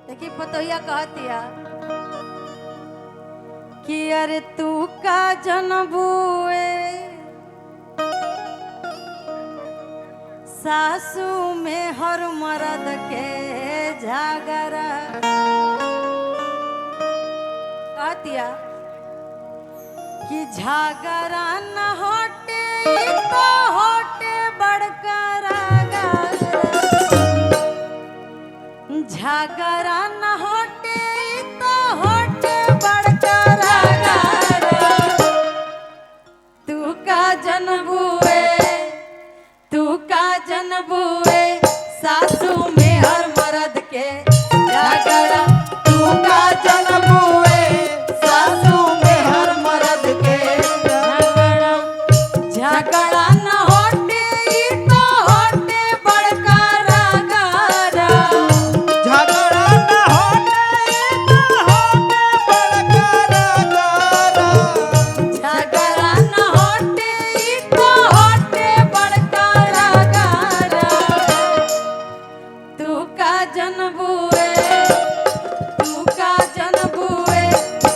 देखी पतोहिया कहतिया कि अरे तू का जनबुए सासू में हर मर्द के झगड़ा कहतिया कि झगड़ा न हटे तो हटे बड़का झगड़ा न हटे तो हटे बड़का तू का जनबुए सासू में हर मर्द के झगड़ा तू का जनबुए सासू में हर मर्द के झगड़ा झगड़ा न होटे तो होटे बड़का रगड़ा झगड़ा न होटे तो होटे बड़का रगड़ा झगड़ा न होटे तो होटे बड़का रगड़ा तू का जनबुए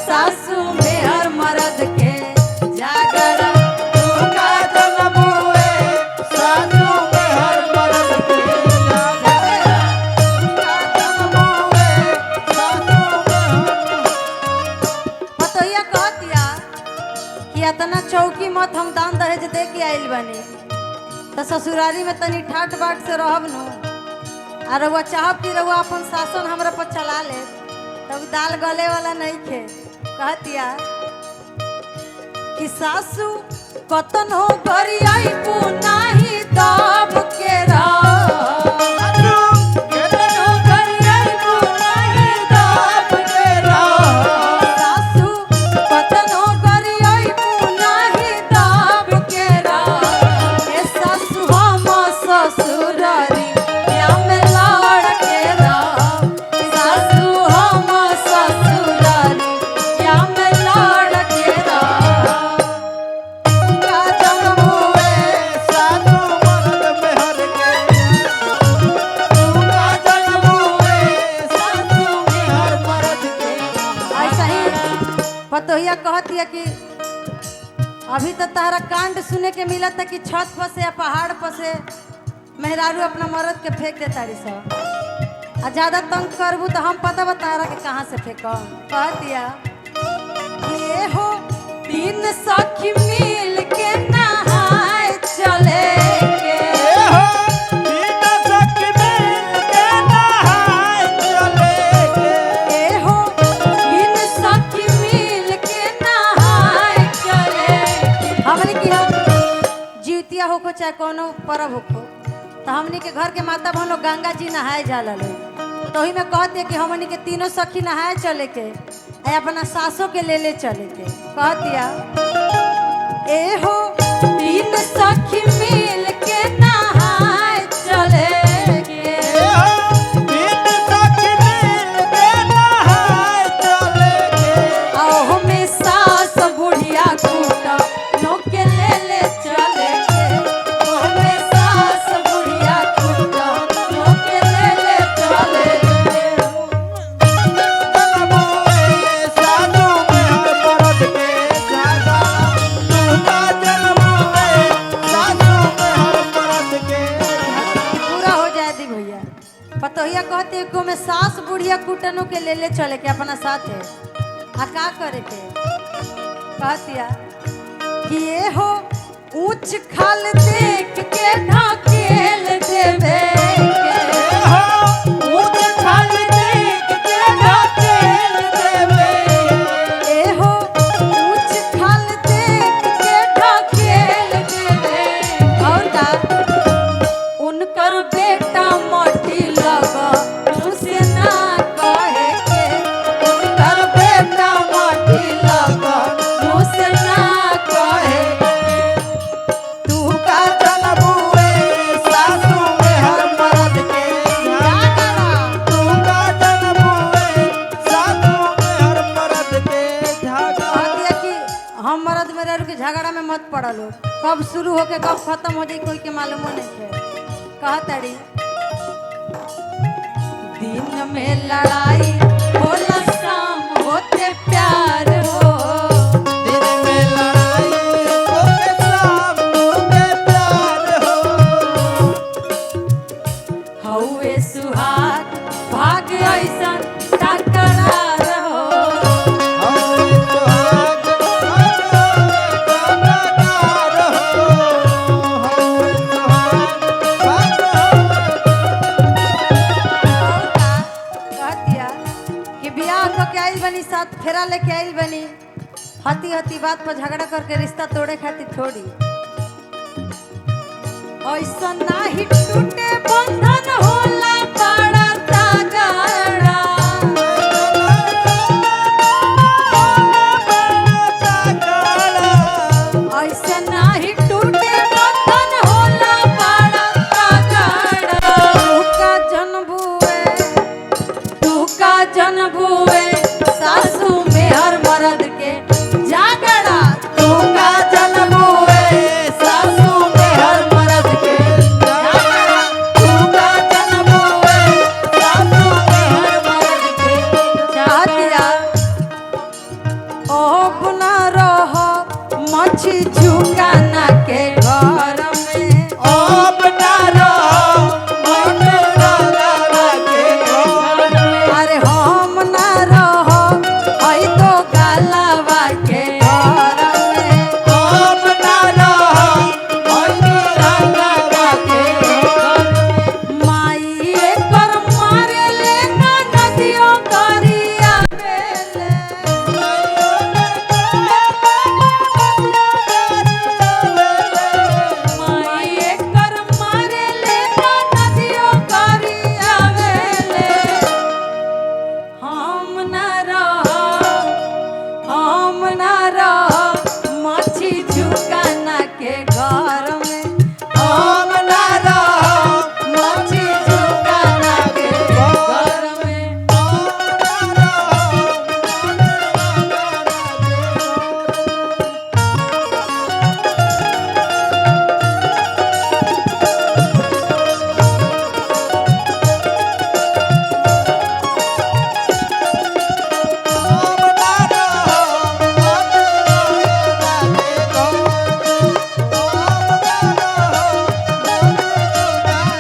सासू में हर मर्द के झगड़ा तू का जनबुए सासू में हर मर्द के झगड़ा तू का जनबुए सासू में हर पतोहिया कहतिया कि इतना चौकी मत हम दान दहेज दे के आइल बनी तो ससुरारी में तनी ठाट बाट से रहब नु आ रउआ चाहब कि रउआ अपन शासन हमरा पर चला ले तब दाल गले वाला नहीं खे कहतिया कि सासू कतन हो गरियाई पुनाही दाब के सासू कतन हो गरियाई पुनाही दाब के ए सासू हम ससुरारी या में लड़ के सासू हम ससुरारी या में लड़ के का जनबुए सासू मर्द में हर के तू का जनबुए सासू में हर मर्द के ऐसा ही पतोहिया कहतिया कि अभी तो तारा कांड सुने के मिला था कि छत पर से या पहाड़ पर से मेहरारू अपना मर्द के फेंक देता रही सब आ ज्यादा तंग करबू तो हम पता बता के कहाँ से फेंकम कहतिया ये हो तीन सखी मिल के नहाए चले के हो तीन सखी मिल के नहाए चले के ए हो तीन सखी मिल के नहाए चले हमनी की हम जीतिया होको चाहे कोनो पर्व होको तो हमनी के घर के माता बहन लोग गंगा जी नहाए जाला लोग तो ही में कहते कि हमनी के तीनों सखी नहाए चले के आ अपना सासों के ले चले के कहतिया ए हो तीन सखी मिल के नहाए चले के तीन सखी मिल के नहाए चले के आओ में सास बुढ़िया कूटा नो के ले चले के आओ में सास बुढ़िया कूटा नो के ले चले के जनबुए सासू में हर मर्द के झगड़ा तू का जनबुए सासू में हर मर्द के पूरा हो जाए दी भैया पतोहिया कहते को में सास बुढ़िया कूटनों के ले चले के अपना साथे आ का करे के कहतिया कि ये हो ऊंच खाल देख के ढकेल देवे के ऊंच खाल देख के ढकेल देवे ए हो ऊंच खाल देख के ढकेल देवे और का उनकर बेटा मोटी लगा उसे ना कहे के उनकर बेटा मोटी लगा उसे ना कहे तू का जनबुए सासू में हर मर्द के झगड़ा तू का जनबुए सासू में हर मर्द के झगड़ा कहतिया कि हम मर्द मेरे के झगड़ा में मत पड़ल हो कब शुरू होके कब खत्म हो जाए कोई के मालूमो नहीं है कहतड़ी दिन में लड़ाई कि बियाह को के आइल बनी, साथ फेरा लेके आइल बनी, हती हती बात पर झगड़ा करके रिश्ता तोड़े खातिर थोड़ी। ऐसा नाही टूटे बंधन होला बड़ा तगड़ा, ऐसा नाही टूटे बंधन होला बड़ा तगड़ा। तू का जनबुए सासू में हर मर्द के जागड़ा, तू का जनबुए सासू में हर मर्द के जागड़ा, तू का जनबुए सासू में हर मर्द के जागड़ा। ओ बुना रहो मछी झुकाना के घर में, अब ना रहो मन के घर में। अरे हम ना रहो आई तो गालावा के घर में, अब ना रहो मन के घर में। माई एकर मारे ले ना नदियों करिया बेले, माई एकर मारे ले ना नदियों करिया बेले। हम ना रहो मछी झुकाना के घर में, हम ना रहो मछी झुकाना के घर में।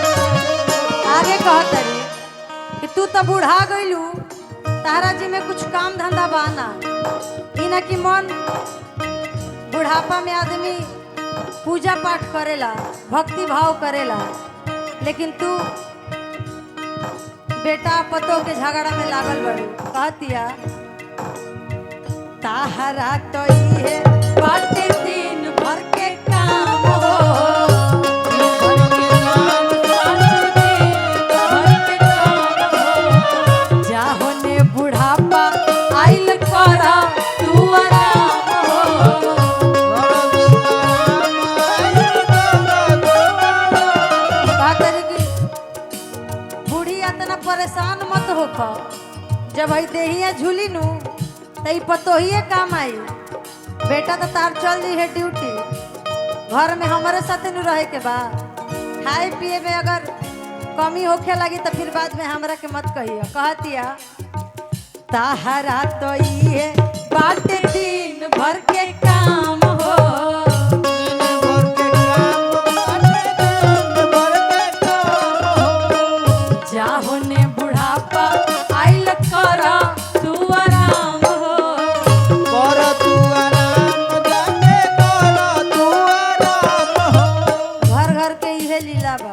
आगे कहत रही कि तू तो बूढ़ा गइलू, तारा जी में कुछ काम धंधा बाना, ई ना कि मन बुढ़ापा में आदमी पूजा पाठ करेला, भक्ति भाव करेला, लेकिन तू बेटा पतो के झगड़ा में लागल बड़ी। कहतिया ताहरा तो ये बाटे दिन भर के काम हो, जाहो ने बुढ़ापा आइल करा तू आराम हो। का करे कि बूढ़ी इतना परेशान मत होखो, जब हई देहिया झूली नु तई पतोहिए काम आई। बेटा तो तार चल दी है ड्यूटी, घर में हमारे साथे नु रहे के बा, खाए पिए में अगर कमी होखे लगी तो फिर बाद में हमरा के मत कहियो। कहतिया ताहरा तो ये बाटे दिन भर के काम हो, जाहो ने बुढ़ापा आइल करा तू आराम हो। घर घर के इहे लीला बा,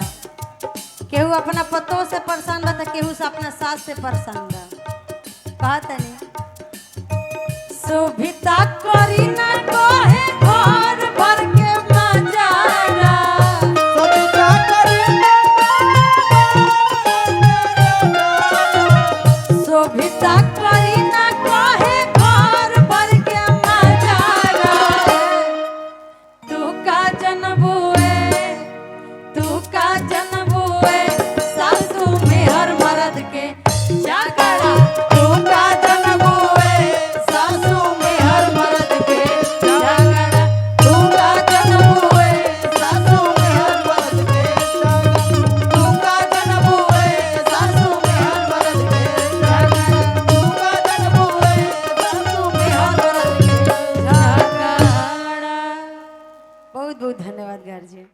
केहू अपना पतों से परेशान बा त केहू से अपना सास से परेशान बा। कहतनी सुभिता करी ना कोहे घर भर के मजारा, सुभिता करी ना कोहे घर भर के मजारा। तू का जनबुए सासू में हर मर्द के जागड़ा, तू का जनबुए सासू में हर मर्द के जागड़ा, तू का जनबुए सासू में हर मर्द के जागड़ा, तू का जनबुए सासू में हर मर्द के जागड़ा, तू का जनबुए सासू में हर मर्द के जागड़ा। बहुत बहुत धन्यवाद गार्जियन।